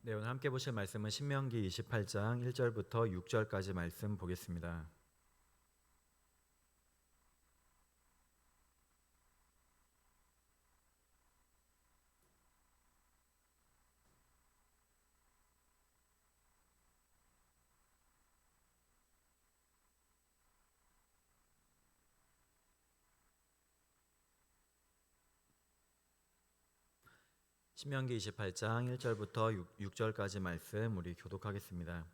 네, 오늘 함께 보실 말씀은 신명기 28장 1절부터 6절까지 말씀 보겠습니다. 신명기 28장 1절부터 6절까지 말씀 우리 교독하겠습니다.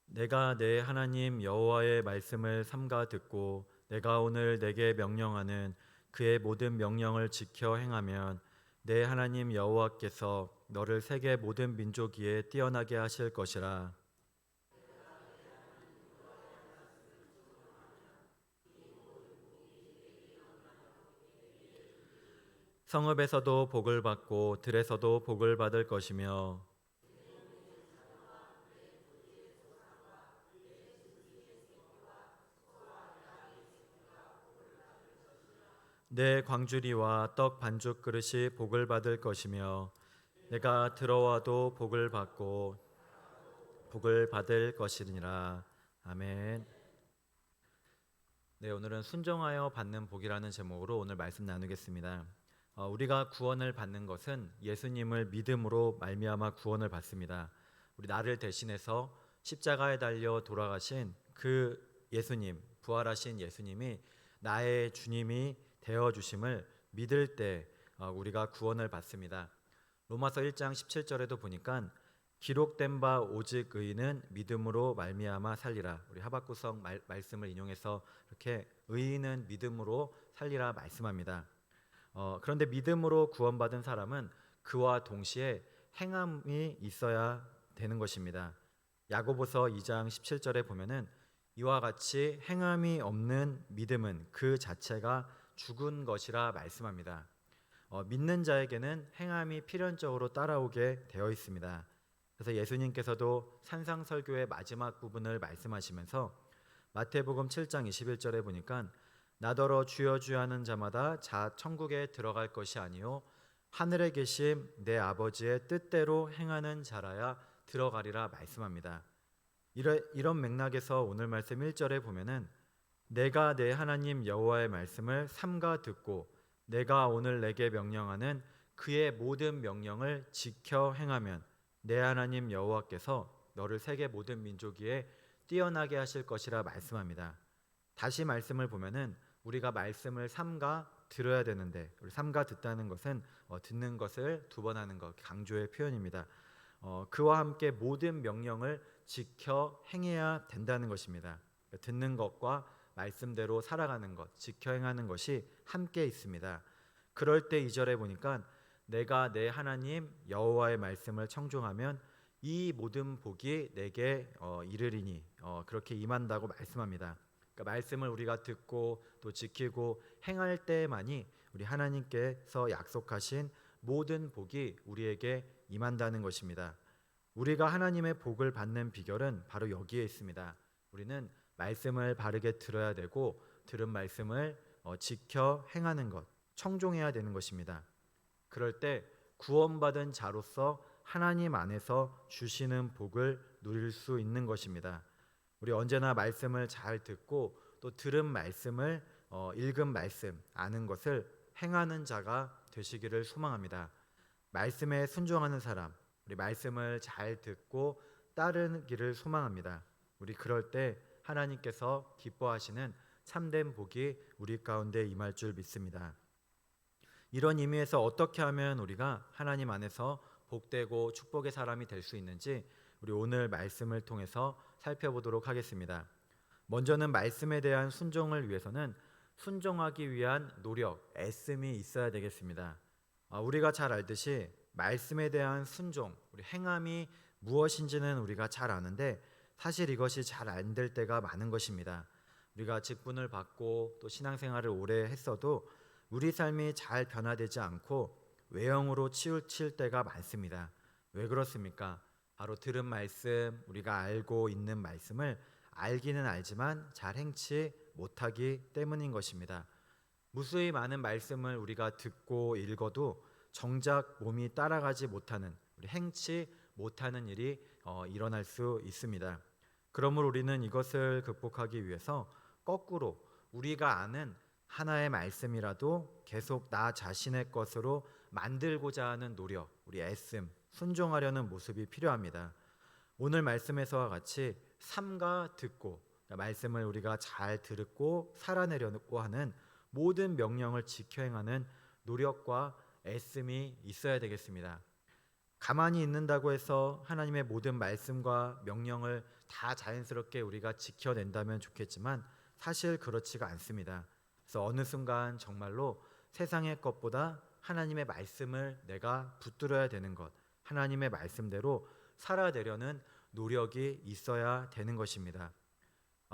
내가 내 하나님 여호와의 말씀을 삼가 듣고 내가 오늘 내게 명령하는 그의 모든 명령을 지켜 행하면 내 하나님 여호와께서 너를 세계 모든 민족 위에 뛰어나게 하실 것이라. 성읍에서도 복을 받고 들에서도 복을 받을 것이며 내 광주리와 떡 반죽 그릇이 복을 받을 것이며 내가 들어와도 복을 받고 복을 받을 것이니라. 아멘. 네, 오늘은 순종하여 받는 복이라는 제목으로 오늘 말씀 나누겠습니다. 우리가 구원을 받는 것은 예수님을 믿음으로 말미암아 구원을 받습니다. 우리 나를 대신해서 십자가에 달려 돌아가신 그 예수님, 부활하신 예수님이 나의 주님이 되어 주심을 믿을 때 우리가 구원을 받습니다. 로마서 1장 17절에도 보니까 기록된 바 오직 의인은 믿음으로 말미암아 살리라. 우리 하박구성 말씀을 인용해서 이렇게 의인은 믿음으로 살리라 말씀합니다. 그런데 믿음으로 구원받은 사람은 그와 동시에 행함이 있어야 되는 것입니다. 야고보서 2장 17절에 보면은 이와 같이 행함이 없는 믿음은 그 자체가 죽은 것이라 말씀합니다. 믿는 자에게는 행함이 필연적으로 따라오게 되어 있습니다. 그래서 예수님께서도 산상설교의 마지막 부분을 말씀하시면서 마태복음 7장 21절에 보니까 나더러 주여 주여 하는 자마다 천국에 들어갈 것이 아니요 하늘에 계신 내 아버지의 뜻대로 행하는 자라야 들어가리라 말씀합니다. 이런 맥락에서 오늘 말씀 1절에 보면은 내가 내 하나님 여호와의 말씀을 삼가 듣고 내가 오늘 내게 명령하는 그의 모든 명령을 지켜 행하면 내 하나님 여호와께서 너를 세계 모든 민족 위에 뛰어나게 하실 것이라 말씀합니다. 다시 말씀을 보면은 우리가 말씀을 삼가 들어야 되는데, 우리 삼가 듣다는 것은 듣는 것을 두 번 하는 것, 강조의 표현입니다. 그와 함께 모든 명령을 지켜 행해야 된다는 것입니다. 듣는 것과 말씀대로 살아가는 것, 지켜 행하는 것이 함께 있습니다. 그럴 때 2절에 보니까 내가 내 하나님 여호와의 말씀을 청종하면 이 모든 복이 내게 이르리니 그렇게 임한다고 말씀합니다. 그러니까 말씀을 우리가 듣고 또 지키고 행할 때만이 우리 하나님께서 약속하신 모든 복이 우리에게 임한다는 것입니다. 우리가 하나님의 복을 받는 비결은 바로 여기에 있습니다. 우리는 말씀을 바르게 들어야 되고 들은 말씀을 지켜 행하는 것, 청종해야 되는 것입니다. 그럴 때 구원받은 자로서 하나님 안에서 주시는 복을 누릴 수 있는 것입니다. 우리 언제나 말씀을 잘 듣고 또 들은 말씀을 읽은 말씀, 아는 것을 행하는 자가 되시기를 소망합니다. 말씀에 순종하는 사람, 우리 말씀을 잘 듣고 따르기를 소망합니다. 우리 그럴 때 하나님께서 기뻐하시는 참된 복이 우리 가운데 임할 줄 믿습니다. 이런 의미에서 어떻게 하면 우리가 하나님 안에서 복되고 축복의 사람이 될 수 있는지 우리 오늘 말씀을 통해서 살펴보도록 하겠습니다. 먼저는 말씀에 대한 순종을 위해서는 순종하기 위한 노력, 애씀이 있어야 되겠습니다. 우리가 잘 알듯이 말씀에 대한 순종, 우리 행함이 무엇인지는 우리가 잘 아는데 사실 이것이 잘 안 될 때가 많은 것입니다. 우리가 직분을 받고 또 신앙생활을 오래 했어도 우리 삶이 잘 변화되지 않고 외형으로 치우칠 때가 많습니다. 왜 그렇습니까? 바로 들은 말씀, 우리가 알고 있는 말씀을 알기는 알지만 잘 행치 못하기 때문인 것입니다. 무수히 많은 말씀을 우리가 듣고 읽어도 정작 몸이 따라가지 못하는, 우리 행치 못하는 일이 일어날 수 있습니다. 그러므로 우리는 이것을 극복하기 위해서 거꾸로 우리가 아는 하나의 말씀이라도 계속 나 자신의 것으로 만들고자 하는 노력, 우리 애씀, 순종하려는 모습이 필요합니다. 오늘 말씀에서와 같이 삼가 듣고, 말씀을 우리가 잘 듣고 살아내려고 하는 모든 명령을 지켜 행하는 노력과 애씀이 있어야 되겠습니다. 가만히 있는다고 해서 하나님의 모든 말씀과 명령을 다 자연스럽게 우리가 지켜낸다면 좋겠지만 사실 그렇지가 않습니다. 그래서 어느 순간 정말로 세상의 것보다 하나님의 말씀을 내가 붙들어야 되는 것, 하나님의 말씀대로 살아내려는 노력이 있어야 되는 것입니다.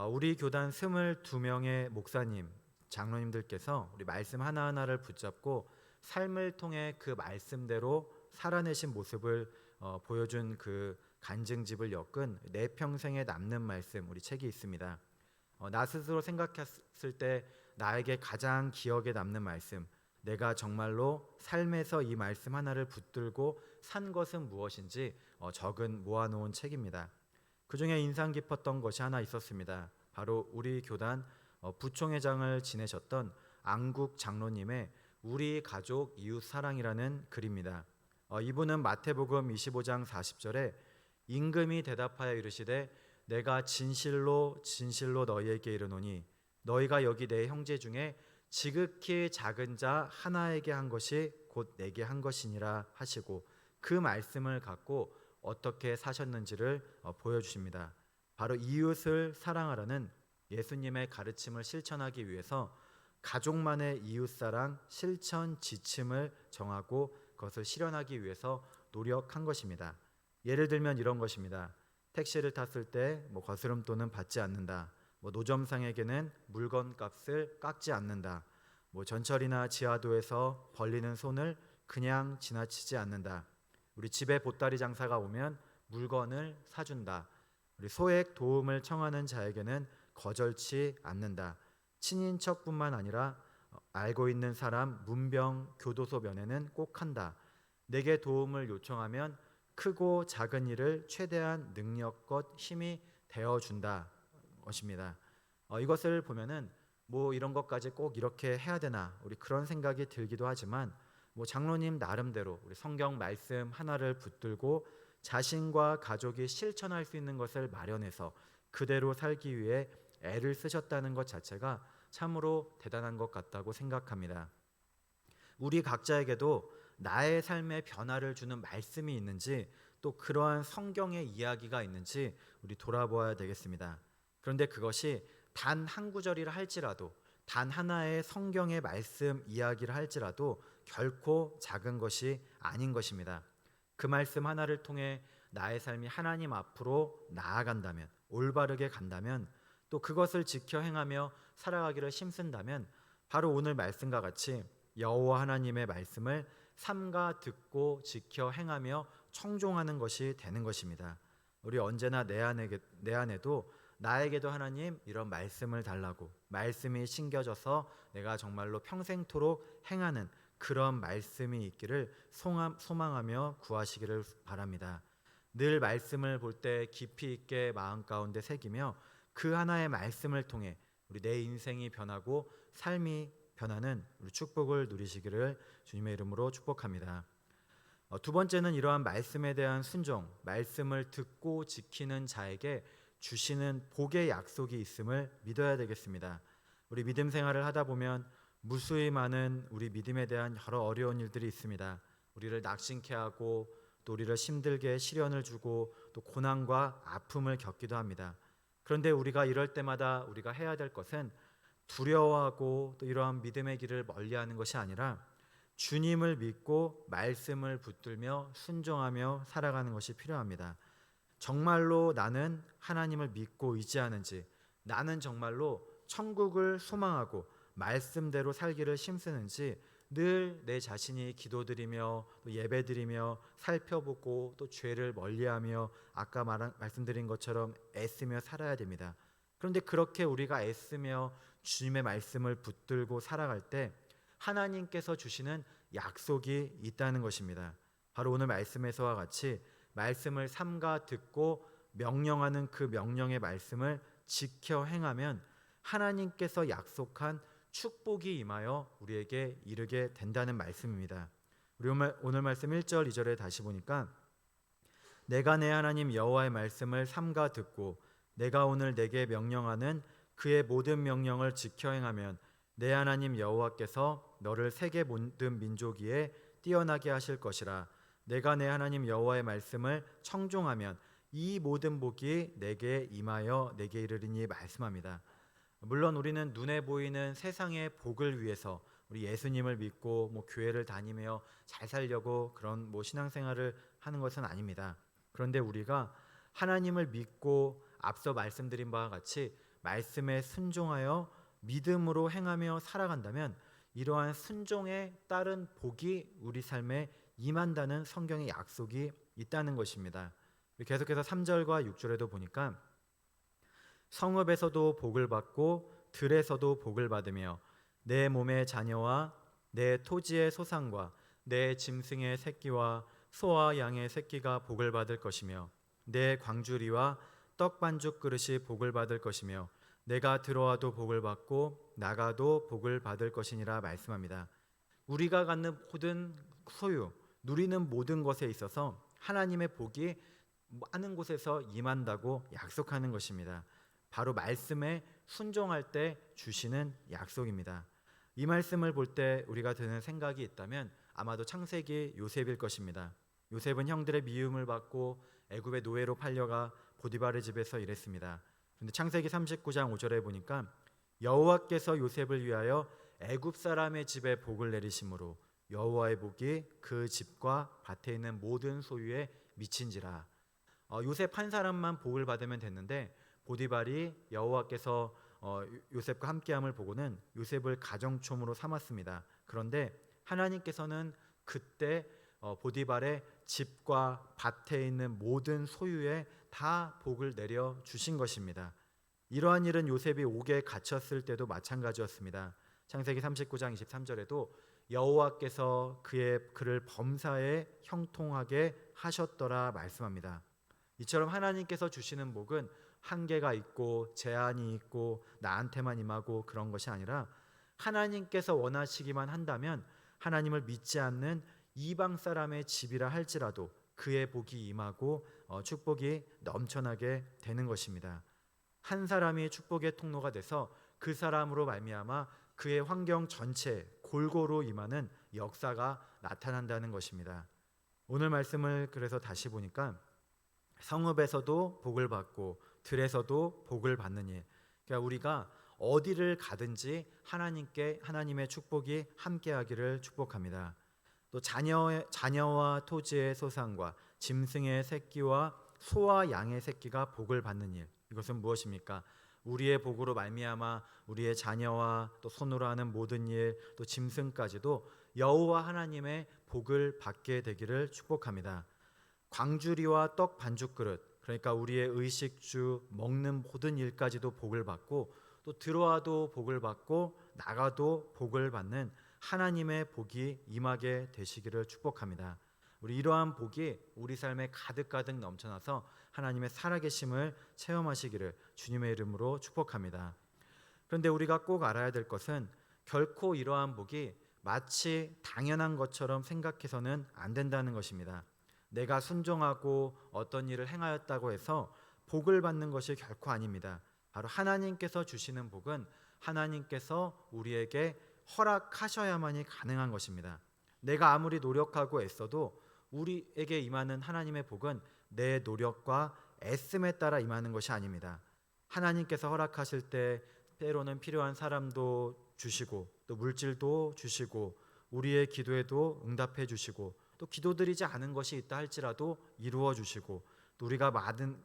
우리 교단 22명의 목사님, 장로님들께서 우리 말씀 하나하나를 붙잡고 삶을 통해 그 말씀대로 살아내신 모습을 보여준 그 간증집을 엮은 내 평생에 남는 말씀, 우리 책이 있습니다. 나 스스로 생각했을 때 나에게 가장 기억에 남는 말씀, 내가 정말로 삶에서 이 말씀 하나를 붙들고 산 것은 무엇인지 적은 모아놓은 책입니다. 그 중에 인상 깊었던 것이 하나 있었습니다. 바로 우리 교단 부총회장을 지내셨던 안국 장로님의 우리 가족 이웃 사랑이라는 글입니다. 이분은 마태복음 25장 40절에 임금이 대답하여 이르시되 내가 진실로 진실로 너희에게 이르노니 너희가 여기 내 형제 중에 지극히 작은 자 하나에게 한 것이 곧 내게 한 것이니라 하시고 그 말씀을 갖고 어떻게 사셨는지를 보여주십니다. 바로 이웃을 사랑하라는 예수님의 가르침을 실천하기 위해서 가족만의 이웃사랑 실천 지침을 정하고 그것을 실현하기 위해서 노력한 것입니다. 예를 들면 이런 것입니다. 택시를 탔을 때 거스름돈은 받지 않는다. 노점상에게는 물건값을 깎지 않는다. 전철이나 지하도에서 벌리는 손을 그냥 지나치지 않는다. 우리 집에 보따리 장사가 오면 물건을 사준다. 우리 소액 도움을 청하는 자에게는 거절치 않는다. 친인척뿐만 아니라 알고 있는 사람 문병 교도소 면회는 꼭 한다. 내게 도움을 요청하면 크고 작은 일을 최대한 능력껏 힘이 되어준다 것입니다. 이것을 보면은 이런 것까지 꼭 이렇게 해야 되나 우리 그런 생각이 들기도 하지만 장로님 나름대로 우리 성경 말씀 하나를 붙들고 자신과 가족이 실천할 수 있는 것을 마련해서 그대로 살기 위해 애를 쓰셨다는 것 자체가 참으로 대단한 것 같다고 생각합니다. 우리 각자에게도 나의 삶에 변화를 주는 말씀이 있는지 또 그러한 성경의 이야기가 있는지 우리 돌아보아야 되겠습니다. 그런데 그것이 단 한 구절이라 할지라도 단 하나의 성경의 말씀 이야기를 할지라도 결코 작은 것이 아닌 것입니다. 그 말씀 하나를 통해 나의 삶이 하나님 앞으로 나아간다면 올바르게 간다면 또 그것을 지켜 행하며 살아가기를 힘쓴다면 바로 오늘 말씀과 같이 여호와 하나님의 말씀을 삼가 듣고 지켜 행하며 청종하는 것이 되는 것입니다. 우리 언제나 내 안에도 나에게도 하나님 이런 말씀을 달라고 말씀이 심겨져서 내가 정말로 평생토록 행하는 그런 말씀이 있기를 소망하며 구하시기를 바랍니다. 늘 말씀을 볼 때 깊이 있게 마음 가운데 새기며 그 하나의 말씀을 통해 우리 내 인생이 변하고 삶이 변하는 우리 축복을 누리시기를 주님의 이름으로 축복합니다. 두 번째는 이러한 말씀에 대한 순종, 말씀을 듣고 지키는 자에게 주시는 복의 약속이 있음을 믿어야 되겠습니다. 우리 믿음 생활을 하다 보면 무수히 많은 우리 믿음에 대한 여러 어려운 일들이 있습니다. 우리를 낙심케 하고 또 우리를 힘들게 시련을 주고 또 고난과 아픔을 겪기도 합니다. 그런데 우리가 이럴 때마다 우리가 해야 될 것은 두려워하고 또 이러한 믿음의 길을 멀리하는 것이 아니라 주님을 믿고 말씀을 붙들며 순종하며 살아가는 것이 필요합니다. 정말로 나는 하나님을 믿고 의지하는지, 나는 정말로 천국을 소망하고 말씀대로 살기를 힘쓰는지 늘 내 자신이 기도드리며 또 예배드리며 살펴보고 또 죄를 멀리하며 아까 말씀드린 것처럼 애쓰며 살아야 됩니다. 그런데 그렇게 우리가 애쓰며 주님의 말씀을 붙들고 살아갈 때 하나님께서 주시는 약속이 있다는 것입니다. 바로 오늘 말씀에서와 같이 말씀을 삼가 듣고 명령하는 그 명령의 말씀을 지켜 행하면 하나님께서 약속한 축복이 임하여 우리에게 이르게 된다는 말씀입니다. 우리 오늘 말씀 1절 2절에 다시 보니까 내가 내 하나님 여호와의 말씀을 삼가 듣고 내가 오늘 내게 명령하는 그의 모든 명령을 지켜 행하면 내 하나님 여호와께서 너를 세계 모든 민족 위에 뛰어나게 하실 것이라. 내가 내 하나님 여호와의 말씀을 청종하면 이 모든 복이 내게 임하여 내게 이르리니 말씀합니다. 물론 우리는 눈에 보이는 세상의 복을 위해서 우리 예수님을 믿고 교회를 다니며 잘 살려고 그런 신앙생활을 하는 것은 아닙니다. 그런데 우리가 하나님을 믿고 앞서 말씀드린 바와 같이 말씀에 순종하여 믿음으로 행하며 살아간다면 이러한 순종에 따른 복이 우리 삶에 임한다는 성경의 약속이 있다는 것입니다. 계속해서 3절과 6절에도 보니까 성읍에서도 복을 받고 들에서도 복을 받으며 내 몸의 자녀와 내 토지의 소산과 내 짐승의 새끼와 소와 양의 새끼가 복을 받을 것이며 내 광주리와 떡 반죽 그릇이 복을 받을 것이며 내가 들어와도 복을 받고 나가도 복을 받을 것이니라 말씀합니다. 우리가 갖는 모든 소유, 누리는 모든 것에 있어서 하나님의 복이 많은 곳에서 임한다고 약속하는 것입니다. 바로 말씀에 순종할 때 주시는 약속입니다. 이 말씀을 볼 때 우리가 드는 생각이 있다면 아마도 창세기 요셉일 것입니다. 요셉은 형들의 미움을 받고 애굽의 노예로 팔려가 보디발의 집에서 일했습니다. 그런데 창세기 39장 5절에 보니까 여호와께서 요셉을 위하여 애굽 사람의 집에 복을 내리심으로 여호와의 복이 그 집과 밭에 있는 모든 소유에 미친지라. 요셉 한 사람만 복을 받으면 됐는데 보디발이 여호와께서 요셉과 함께함을 보고는 요셉을 가정총으로 삼았습니다. 그런데 하나님께서는 그때 보디발의 집과 밭에 있는 모든 소유에 다 복을 내려 주신 것입니다. 이러한 일은 요셉이 옥에 갇혔을 때도 마찬가지였습니다. 창세기 39장 23절에도 여호와께서 그를 범사에 형통하게 하셨더라 말씀합니다. 이처럼 하나님께서 주시는 복은 한계가 있고 제한이 있고 나한테만 임하고 그런 것이 아니라 하나님께서 원하시기만 한다면 하나님을 믿지 않는 이방 사람의 집이라 할지라도 그의 복이 임하고 축복이 넘쳐나게 되는 것입니다. 한 사람이 축복의 통로가 돼서 그 사람으로 말미암아 그의 환경 전체에 골고루 임하는 역사가 나타난다는 것입니다. 오늘 말씀을 그래서 다시 보니까 성읍에서도 복을 받고 들에서도 복을 받는 일. 그러니까 우리가 어디를 가든지 하나님의 축복이 함께하기를 축복합니다. 또 자녀와 토지의 소산과 짐승의 새끼와 소와 양의 새끼가 복을 받는 일. 이것은 무엇입니까? 우리의 복으로 말미암아 우리의 자녀와 또 손으로 하는 모든 일, 또 짐승까지도 여호와 하나님의 복을 받게 되기를 축복합니다. 광주리와 떡 반죽 그릇, 그러니까 우리의 의식주, 먹는 모든 일까지도 복을 받고 또 들어와도 복을 받고 나가도 복을 받는 하나님의 복이 임하게 되시기를 축복합니다. 우리 이러한 복이 우리 삶에 가득가득 넘쳐나서 하나님의 살아계심을 체험하시기를 주님의 이름으로 축복합니다. 그런데 우리가 꼭 알아야 될 것은 결코 이러한 복이 마치 당연한 것처럼 생각해서는 안 된다는 것입니다. 내가 순종하고 어떤 일을 행하였다고 해서 복을 받는 것이 결코 아닙니다. 바로 하나님께서 주시는 복은 하나님께서 우리에게 허락하셔야만이 가능한 것입니다. 내가 아무리 노력하고 애써도 우리에게 임하는 하나님의 복은 내 노력과 애씀에 따라 임하는 것이 아닙니다. 하나님께서 허락하실 때 때로는 필요한 사람도 주시고 또 물질도 주시고 우리의 기도에도 응답해 주시고 또 기도드리지 않은 것이 있다 할지라도 이루어 주시고 또 우리가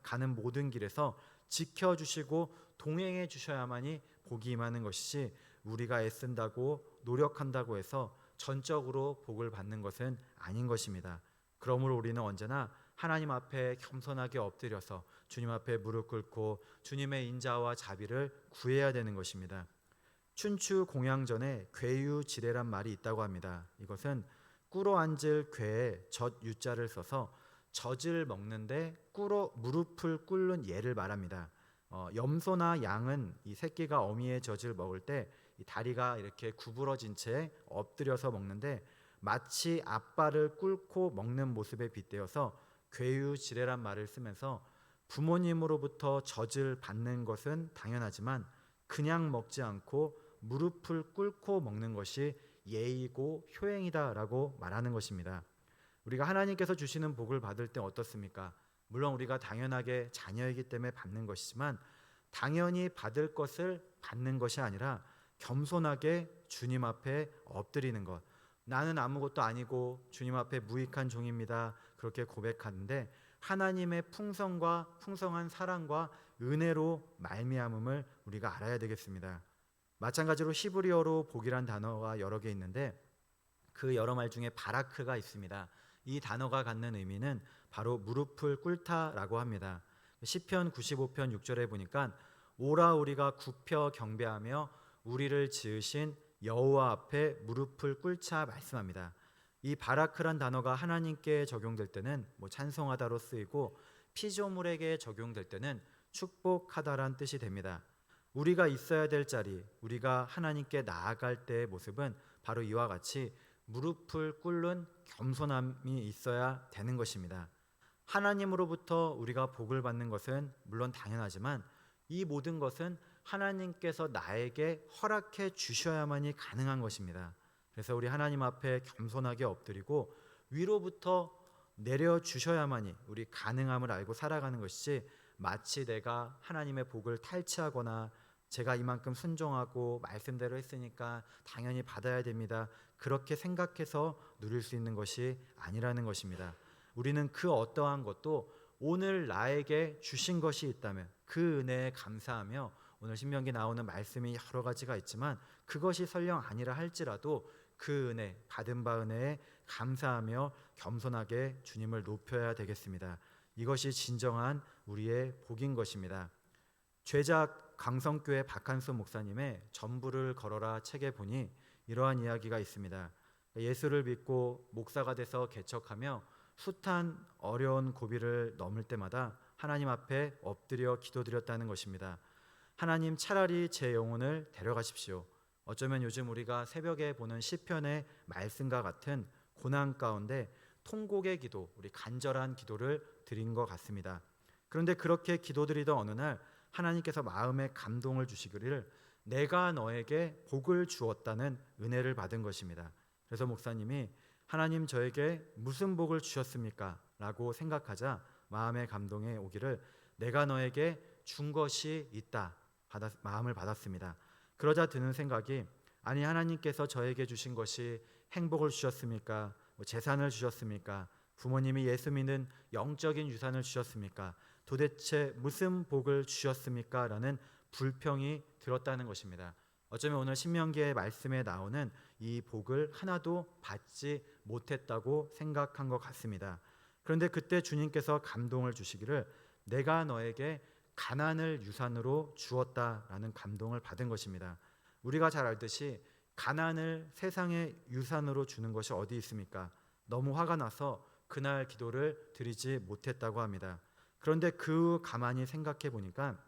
가는 모든 길에서 지켜주시고 동행해 주셔야만이 복이 임하는 것이지 우리가 애쓴다고 노력한다고 해서 전적으로 복을 받는 것은 아닌 것입니다. 그러므로 우리는 언제나 하나님 앞에 겸손하게 엎드려서 주님 앞에 무릎 꿇고 주님의 인자와 자비를 구해야 되는 것입니다. 춘추 공양전에 괴유지례란 말이 있다고 합니다. 이것은 꿇어 앉을 괴에 젖 유자를 써서 젖을 먹는데 무릎을 꿇는 예를 말합니다. 염소나 양은 이 새끼가 어미의 젖을 먹을 때 이 다리가 이렇게 구부러진 채 엎드려서 먹는데 마치 아빠를 꿇고 먹는 모습에 빗대어서 괴유지례란 말을 쓰면서 부모님으로부터 젖을 받는 것은 당연하지만 그냥 먹지 않고 무릎을 꿇고 먹는 것이 예의고 효행이다라고 말하는 것입니다. 우리가 하나님께서 주시는 복을 받을 때 어떻습니까? 물론 우리가 당연하게 자녀이기 때문에 받는 것이지만 당연히 받을 것을 받는 것이 아니라 겸손하게 주님 앞에 엎드리는 것. 나는 아무것도 아니고 주님 앞에 무익한 종입니다. 그렇게 고백하는데 하나님의 풍성한 사랑과 은혜로 말미암음을 우리가 알아야 되겠습니다. 마찬가지로 히브리어로 복이란 단어가 여러 개 있는데 그 여러 말 중에 바라크가 있습니다. 이 단어가 갖는 의미는 바로 무릎을 꿇다라고 합니다. 시편 95편 6절에 보니까 오라 우리가 굽혀 경배하며 우리를 지으신 여호와 앞에 무릎을 꿇자 말씀합니다. 이 바라크란 단어가 하나님께 적용될 때는 찬송하다로 쓰이고 피조물에게 적용될 때는 축복하다란 뜻이 됩니다. 우리가 있어야 될 자리, 우리가 하나님께 나아갈 때의 모습은 바로 이와 같이 무릎을 꿇는 겸손함이 있어야 되는 것입니다. 하나님으로부터 우리가 복을 받는 것은 물론 당연하지만 이 모든 것은 하나님께서 나에게 허락해 주셔야만이 가능한 것입니다. 그래서 우리 하나님 앞에 겸손하게 엎드리고 위로부터 내려주셔야만이 우리 가능함을 알고 살아가는 것이지 마치 내가 하나님의 복을 탈취하거나 제가 이만큼 순종하고 말씀대로 했으니까 당연히 받아야 됩니다. 그렇게 생각해서 누릴 수 있는 것이 아니라는 것입니다. 우리는 그 어떠한 것도 오늘 나에게 주신 것이 있다면 그 은혜에 감사하며 오늘 신명기 나오는 말씀이 여러 가지가 있지만 그것이 설령 아니라 할지라도 그 은혜, 받은 바 은혜에 감사하며 겸손하게 주님을 높여야 되겠습니다. 이것이 진정한 우리의 복인 것입니다. 죄작 강성교회 박한수 목사님의 전부를 걸어라 책에 보니 이러한 이야기가 있습니다. 예수를 믿고 목사가 돼서 개척하며 숱한 어려운 고비를 넘을 때마다 하나님 앞에 엎드려 기도드렸다는 것입니다. 하나님, 차라리 제 영혼을 데려가십시오. 어쩌면 요즘 우리가 새벽에 보는 시편의 말씀과 같은 고난 가운데 통곡의 기도, 우리 간절한 기도를 드린 것 같습니다. 그런데 그렇게 기도드리던 어느 날 하나님께서 마음에 감동을 주시기를 내가 너에게 복을 주었다는 은혜를 받은 것입니다. 그래서 목사님이 하나님 저에게 무슨 복을 주셨습니까? 라고 생각하자 마음의 감동에 오기를 내가 너에게 준 것이 있다 마음을 받았습니다. 그러자 드는 생각이 아니 하나님께서 저에게 주신 것이 행복을 주셨습니까? 재산을 주셨습니까? 부모님이 예수 믿는 영적인 유산을 주셨습니까? 도대체 무슨 복을 주셨습니까? 라는 불평이 들었다는 것입니다. 어쩌면 오늘 신명기의 말씀에 나오는 이 복을 하나도 받지 못했다고 생각한 것 같습니다. 그런데 그때 주님께서 감동을 주시기를 내가 너에게 가난을 유산으로 주었다라는 감동을 받은 것입니다. 우리가 잘 알듯이 가난을 세상의 유산으로 주는 것이 어디 있습니까? 너무 화가 나서 그날 기도를 드리지 못했다고 합니다. 그런데 가만히 생각해 보니까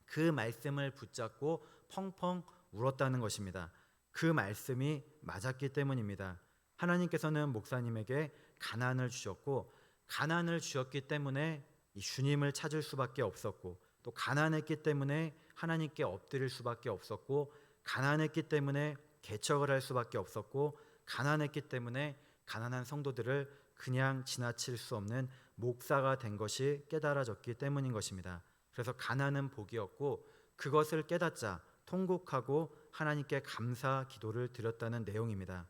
그 말씀을 붙잡고 펑펑 울었다는 것입니다. 그 말씀이 맞았기 때문입니다. 하나님께서는 목사님에게 가난을 주셨고 가난을 주셨기 때문에 이 주님을 찾을 수밖에 없었고 또 가난했기 때문에 하나님께 엎드릴 수밖에 없었고 가난했기 때문에 개척을 할 수밖에 없었고 가난했기 때문에 가난한 성도들을 그냥 지나칠 수 없는 목사가 된 것이 깨달아졌기 때문인 것입니다. 그래서 가난은 복이었고 그것을 깨닫자 통곡하고 하나님께 감사 기도를 드렸다는 내용입니다.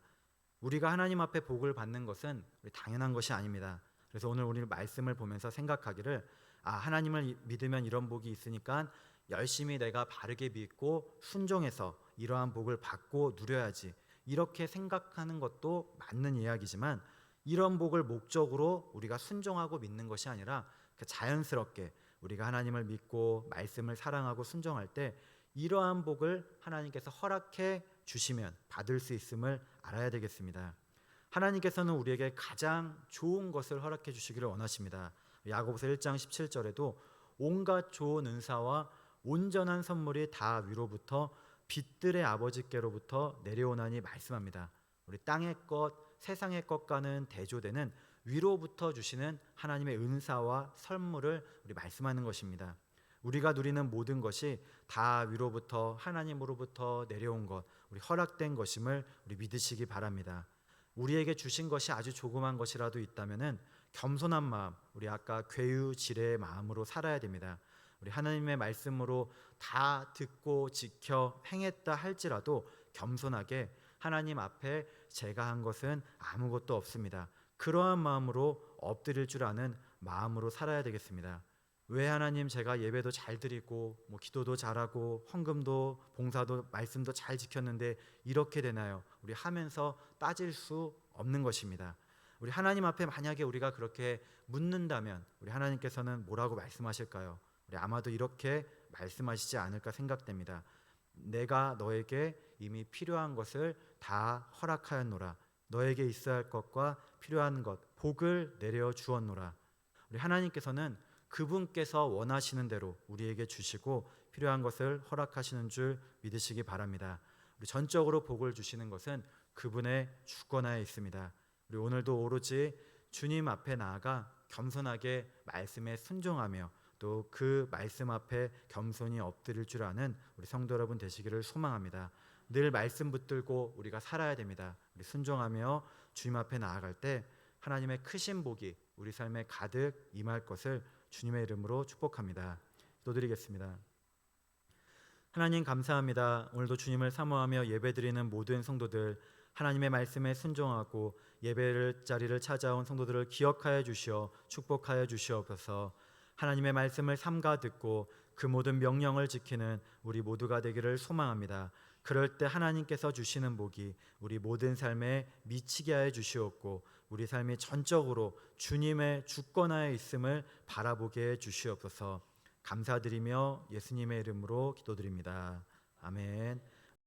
우리가 하나님 앞에 복을 받는 것은 당연한 것이 아닙니다. 그래서 오늘 우리 말씀을 보면서 생각하기를 하나님을 믿으면 이런 복이 있으니까 열심히 내가 바르게 믿고 순종해서 이러한 복을 받고 누려야지 이렇게 생각하는 것도 맞는 이야기지만 이런 복을 목적으로 우리가 순종하고 믿는 것이 아니라 자연스럽게 우리가 하나님을 믿고 말씀을 사랑하고 순종할 때 이러한 복을 하나님께서 허락해 주시면 받을 수 있음을 알아야 되겠습니다. 하나님께서는 우리에게 가장 좋은 것을 허락해 주시기를 원하십니다. 야고보서 1장 17절에도 온갖 좋은 은사와 온전한 선물이 다 위로부터 빛들의 아버지께로부터 내려오나니 말씀합니다. 우리 땅의 것, 세상의 것과는 대조되는 위로부터 주시는 하나님의 은사와 선물을 우리 말씀하는 것입니다. 우리가 누리는 모든 것이 다 위로부터 하나님으로부터 내려온 것, 우리 허락된 것임을 우리 믿으시기 바랍니다. 우리에게 주신 것이 아주 조그만 것이라도 있다면은 겸손한 마음, 우리 아까 괴유지레의 마음으로 살아야 됩니다. 우리 하나님의 말씀으로 다 듣고 지켜 행했다 할지라도 겸손하게 하나님 앞에 제가 한 것은 아무것도 없습니다. 그러한 마음으로 엎드릴 줄 아는 마음으로 살아야 되겠습니다. 왜 하나님 제가 예배도 잘 드리고 기도도 잘하고 헌금도 봉사도 말씀도 잘 지켰는데 이렇게 되나요? 우리 하면서 따질 수 없는 것입니다. 우리 하나님 앞에 만약에 우리가 그렇게 묻는다면 우리 하나님께서는 뭐라고 말씀하실까요? 우리 아마도 이렇게 말씀하시지 않을까 생각됩니다. 내가 너에게 이미 필요한 것을 다 허락하였노라. 너에게 있어야 할 것과 필요한 것 복을 내려 주었노라. 우리 하나님께서는 그분께서 원하시는 대로 우리에게 주시고 필요한 것을 허락하시는 줄 믿으시기 바랍니다. 우리 전적으로 복을 주시는 것은 그분의 주권하에 있습니다. 우리 오늘도 오로지 주님 앞에 나아가 겸손하게 말씀에 순종하며 또 그 말씀 앞에 겸손히 엎드릴 줄 아는 우리 성도 여러분 되시기를 소망합니다. 늘 말씀 붙들고 우리가 살아야 됩니다. 우리 순종하며 주님 앞에 나아갈 때 하나님의 크신 복이 우리 삶에 가득 임할 것을 주님의 이름으로 축복합니다. 기도드리겠습니다. 하나님 감사합니다. 오늘도 주님을 사모하며 예배드리는 모든 성도들 하나님의 말씀에 순종하고 예배를 자리를 찾아온 성도들을 기억하여 주시어 축복하여 주시옵소서. 하나님의 말씀을 삼가 듣고 그 모든 명령을 지키는 우리 모두가 되기를 소망합니다. 그럴 때 하나님께서 주시는 복이 우리 모든 삶에 미치게 하여 주시옵고 우리 삶이 전적으로 주님의 주권하에 있음을 바라보게 해 주시옵소서. 감사드리며 예수님의 이름으로 기도드립니다. 아멘.